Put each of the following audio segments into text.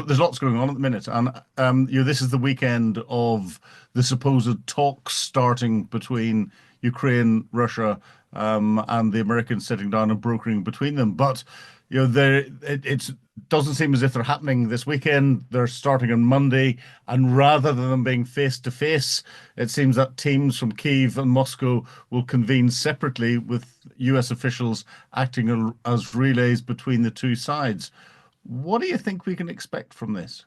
there's lots going on at the minute, and this is the weekend of the supposed talks starting between Ukraine, Russia, and the Americans sitting down and brokering between them. But it doesn't seem as if they're happening this weekend. They're starting on Monday, and rather than them being face to face, it seems that teams from Kyiv and Moscow will convene separately with US officials acting as relays between the two sides. What do you think we can expect from this?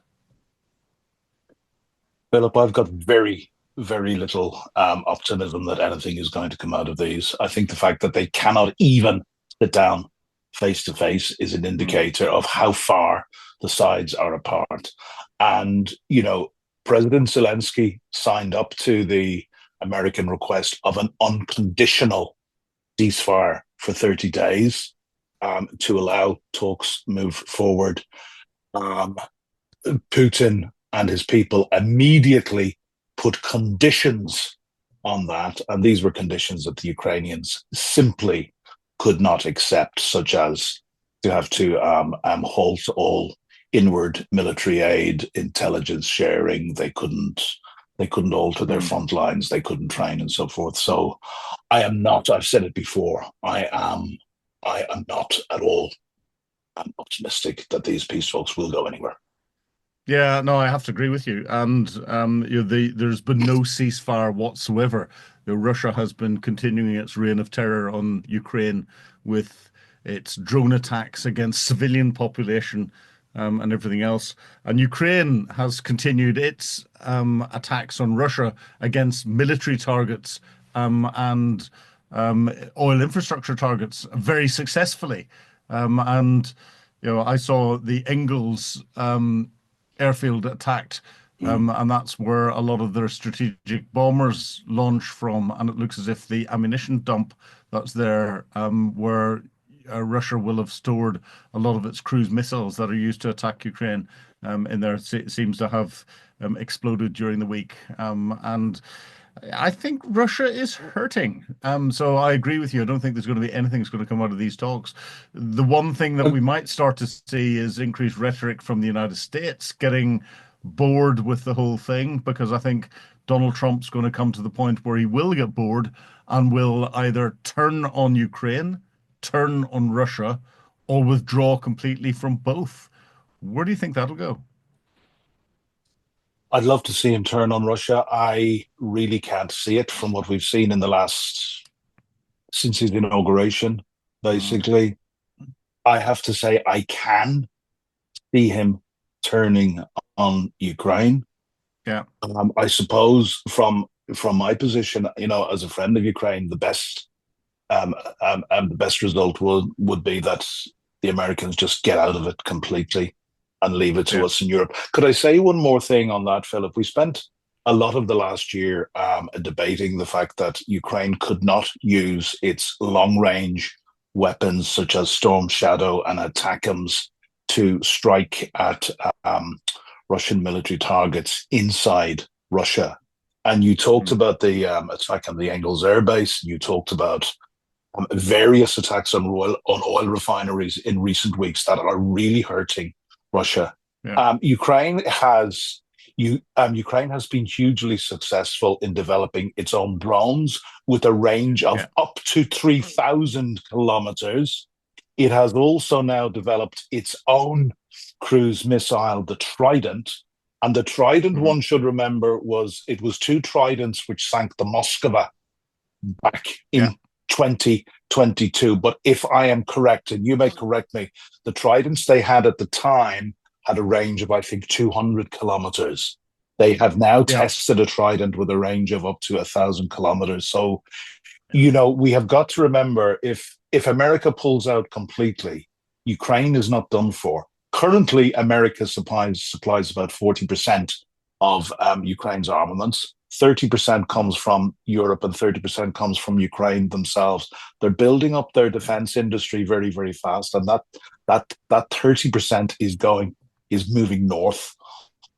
Philip, I've got very, very little optimism that anything is going to come out of these. I think the fact that they cannot even sit down face to face is an Mm, indicator of how far the sides are apart. And, President Zelensky signed up to the American request of an unconditional ceasefire for 30 days to allow talks move forward. Um, Putin and his people immediately put conditions on that. And these were conditions that the Ukrainians simply could not accept, such as to have to halt all inward military aid, intelligence sharing. They couldn't alter their mm. front lines. They couldn't train and so forth. So I am not, I've said it before, I am not at all optimistic that these peace talks will go anywhere. Yeah, no, I have to agree with you. And there's been no ceasefire whatsoever. Russia has been continuing its reign of terror on Ukraine with its drone attacks against civilian population and everything else. And Ukraine has continued its attacks on Russia against military targets and oil infrastructure targets very successfully. And I saw the Engels airfield attacked, Mm. and that's where a lot of their strategic bombers launch from. And it looks as if the ammunition dump that's there, where Russia will have stored a lot of its cruise missiles that are used to attack Ukraine, in there seems to have exploded during the week. And I think Russia is hurting. So I agree with you. I don't think there's going to be anything that's going to come out of these talks. The one thing that we might start to see is increased rhetoric from the United States getting bored with the whole thing, because I think Donald Trump's going to come to the point where he will get bored and will either turn on Ukraine, turn on Russia, or withdraw completely from both. Where do you think that'll go? I'd love to see him turn on Russia. I really can't see it from what we've seen in the last, since his inauguration, Mm, basically. I have to say, I can see him turning on Ukraine. yeah, I suppose from my position, as a friend of Ukraine, the best result would be that the Americans just get out of it completely and leave it to yeah, us in Europe. Could I say one more thing on that, Philip? We spent a lot of the last year debating the fact that Ukraine could not use its long range weapons such as Storm Shadow and ATACMS to strike at Russian military targets inside Russia. And you talked mm, about the attack on the Engels Air Base. You talked about various attacks on oil refineries in recent weeks that are really hurting Russia. yeah, Ukraine has been hugely successful in developing its own drones with a range of yeah, up to 3,000 kilometers. It has also now developed its own cruise missile, the Trident. And the Trident, mhm, one should remember, it was two Tridents which sank the Moskva back yeah, in 2022. But if I am correct, and you may correct me, the Tridents they had at the time had a range of, I think, 200 kilometers. They have now yeah. tested a Trident with a range of up to 1,000 kilometers. So, we have got to remember if America pulls out completely, Ukraine is not done for. Currently, America supplies about 40% of Ukraine's armaments. 30% comes from Europe and 30% comes from Ukraine themselves. They're building up their defense industry very, very fast, and that 30% is moving north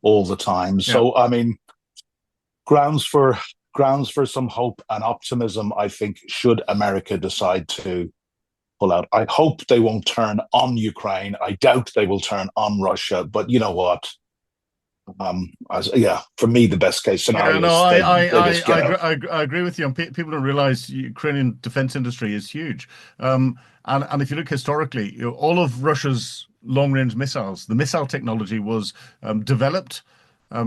all the time. Yeah. So, I mean, grounds for grounds for some hope and optimism, I think, should America decide to pull out. I hope they won't turn on Ukraine. I doubt they will turn on Russia. But you know what? Yeah, for me, the best case Yeah, scenario no, is I they I just get out. I agree with you. And people don't realize Ukrainian defense industry is huge. And if you look historically, all of Russia's long-range missiles, the missile technology was developed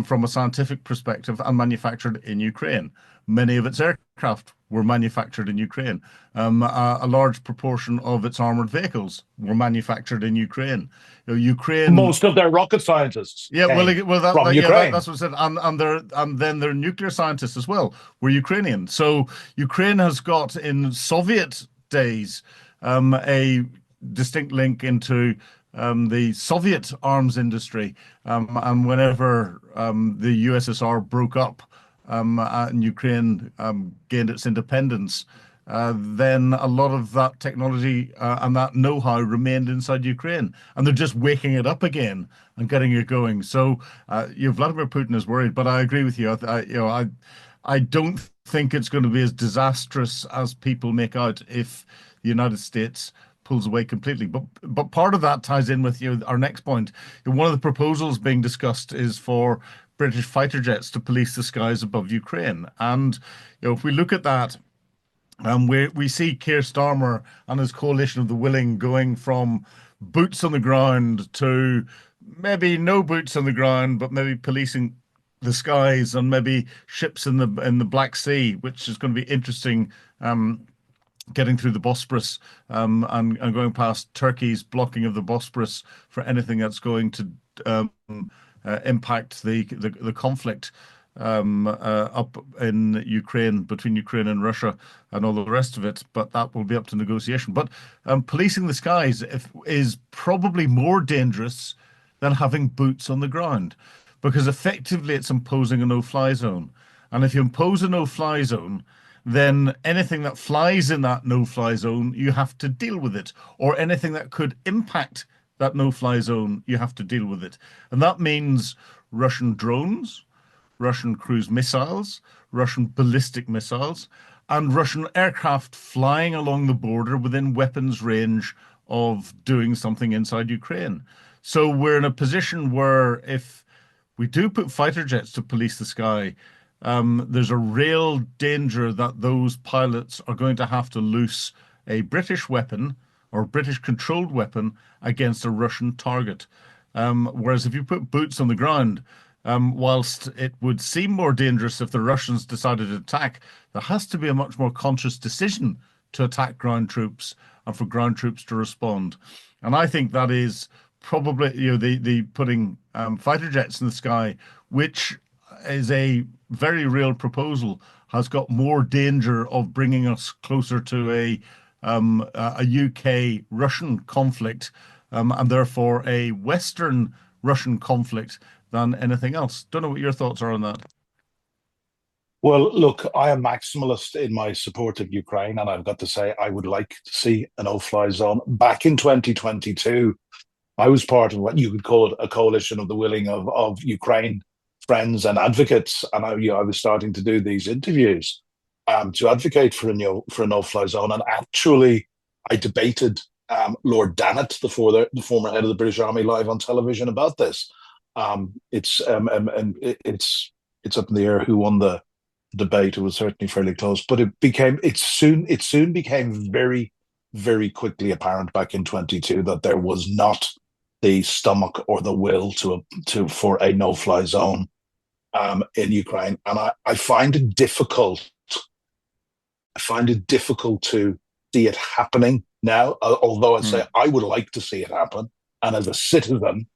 from a scientific perspective and manufactured in Ukraine. Many of its aircraft were manufactured in Ukraine. A large proportion of its armored vehicles were manufactured in Ukraine. Ukraine. Most of their rocket scientists Yeah, well, came from yeah, Ukraine. that's what I said, and then their nuclear scientists as well were Ukrainian. So Ukraine has got in Soviet days a distinct link into the Soviet arms industry, and whenever the USSR broke up and Ukraine gained its independence, then a lot of that technology and that know-how remained inside Ukraine, and they're just waking it up again and getting it going. So, Vladimir Putin is worried, but I agree with you. I don't think it's going to be as disastrous as people make out if the United States pulls away completely. But part of that ties in with our next point. One of the proposals being discussed is for British fighter jets to police the skies above Ukraine, and if we look at that. We see Keir Starmer and his coalition of the willing going from boots on the ground to maybe no boots on the ground, but maybe policing the skies and maybe ships in the Black Sea, which is going to be interesting. Getting through the Bosporus and going past Turkey's blocking of the Bosporus for anything that's going to impact the conflict up in Ukraine, between Ukraine and Russia and all the rest of it, but that will be up to negotiation. But policing the skies is probably more dangerous than having boots on the ground, because effectively it's imposing a no-fly zone. And if you impose a no-fly zone, then anything that flies in that no-fly zone, you have to deal with it, or anything that could impact that no-fly zone, you have to deal with it. And that means Russian drones, Russian cruise missiles, Russian ballistic missiles, and Russian aircraft flying along the border within weapons range of doing something inside Ukraine. So we're in a position where if we do put fighter jets to police the sky, there's a real danger that those pilots are going to have to loose a British weapon or British controlled weapon against a Russian target. Whereas if you put boots on the ground, whilst it would seem more dangerous if the Russians decided to attack, there has to be a much more conscious decision to attack ground troops and for ground troops to respond. And I think that is probably, the putting fighter jets in the sky, which is a very real proposal, has got more danger of bringing us closer to a UK-Russian conflict, and therefore a Western Russian conflict than anything else. Don't know what your thoughts are on that. Well, look, I am maximalist in my support of Ukraine, and I've got to say, I would like to see a no-fly zone. Back in 2022, I was part of what you could call a coalition of the willing of Ukraine friends and advocates, and I was starting to do these interviews to advocate for a no-fly zone. And actually, I debated Lord Dannatt, the former head of the British Army, live on television about this. It's up in the air who won the debate. It was certainly fairly close, but it soon became very, very quickly apparent back in 22 that there was not the stomach or the will for a no-fly zone in Ukraine, and I find it difficult. I find it difficult to see it happening now. Although I'd say I would like to see it happen, and as a citizen,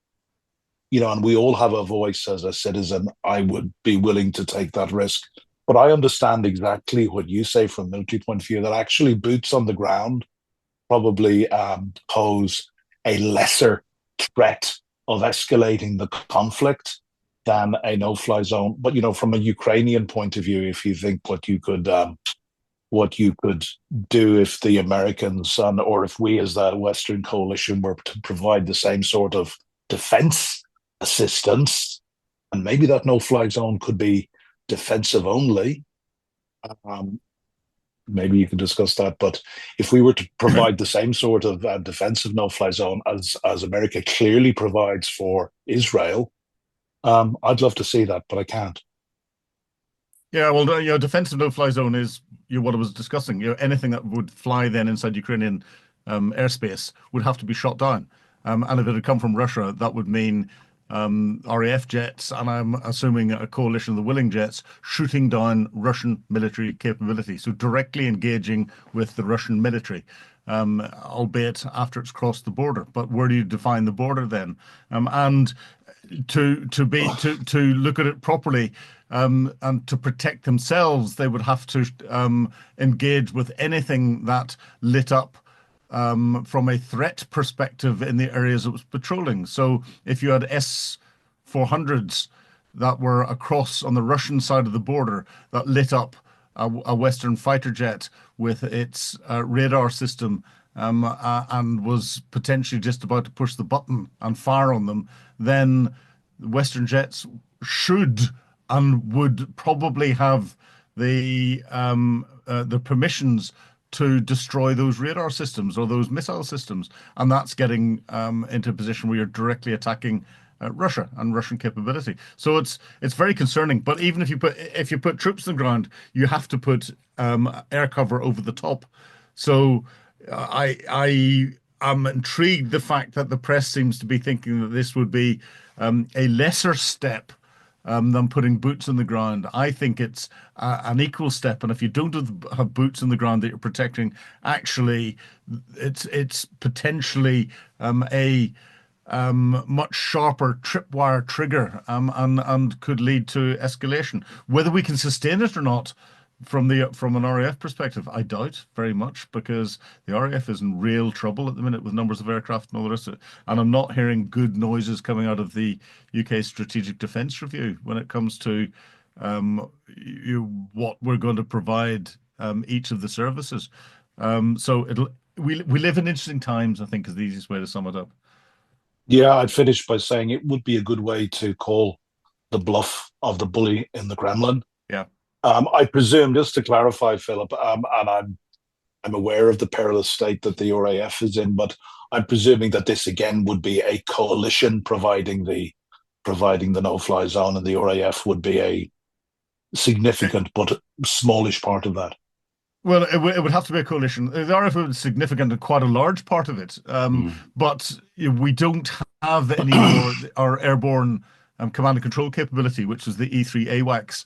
and we all have a voice as a citizen, I would be willing to take that risk. But I understand exactly what you say from a military point of view, that actually boots on the ground probably pose a lesser threat of escalating the conflict than a no-fly zone. But from a Ukrainian point of view, if you think what you could do if the Americans or if we as the Western coalition were to provide the same sort of defense assistance, and maybe that no-fly zone could be defensive only. maybe you can discuss that. But if we were to provide the same sort of defensive no-fly zone as America clearly provides for Israel, I'd love to see that, but I can't. Yeah, well, defensive no-fly zone is what I was discussing. Anything that would fly then inside Ukrainian airspace would have to be shot down. And if it had come from Russia, that would mean RAF jets, and I'm assuming a coalition of the willing jets, shooting down Russian military capability. So directly engaging with the Russian military, albeit after it's crossed the border. But where do you define the border then? And to look at it properly, and to protect themselves, they would have to engage with anything that lit up from a threat perspective in the areas it was patrolling. So if you had S-400s that were across on the Russian side of the border that lit up a Western fighter jet with its radar system, and was potentially just about to push the button and fire on them, then Western jets should and would probably have the permissions to destroy those radar systems or those missile systems, and that's getting into a position where you're directly attacking Russia and Russian capability. So it's very concerning. But even if you put troops on the ground, you have to put air cover over the top. So I am intrigued the fact that the press seems to be thinking that this would be a lesser step than putting boots on the ground. I think it's an equal step, and if you don't have boots on the ground that you're protecting, actually, it's potentially a much sharper tripwire trigger, and could lead to escalation. Whether we can sustain it or not, from an RAF perspective, I doubt very much, because the RAF is in real trouble at the minute with numbers of aircraft and all the rest of it. And I'm not hearing good noises coming out of the UK Strategic Defence Review when it comes to what we're going to provide each of the services. So we live in interesting times, I think, is the easiest way to sum it up. Yeah, I'd finish by saying it would be a good way to call the bluff of the bully in the Kremlin. Yeah. I presume, just to clarify, Philip, and I'm aware of the perilous state that the RAF is in, but I'm presuming that this again would be a coalition providing the no-fly zone, and the RAF would be a significant but smallish part of that. Well, it would have to be a coalition. The RAF would be significant and quite a large part of it, but we don't have any more our airborne command and control capability, which is the E3 AWACS.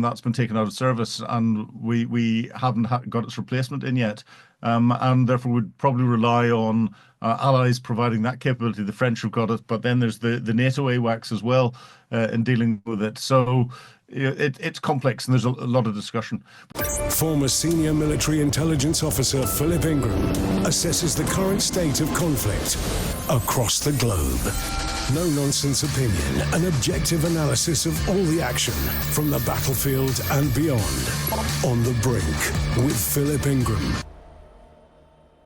That's been taken out of service, and we haven't got its replacement in yet, and therefore would probably rely on allies providing that capability. The French have got it, but then there's the NATO AWACS as well in dealing with it. So it's complex, and there's a lot of discussion. Former senior military intelligence officer Philip Ingram assesses the current state of conflict across the globe. No-nonsense opinion, an objective analysis of all the action from the battlefield and beyond. On the Brink with Philip Ingram.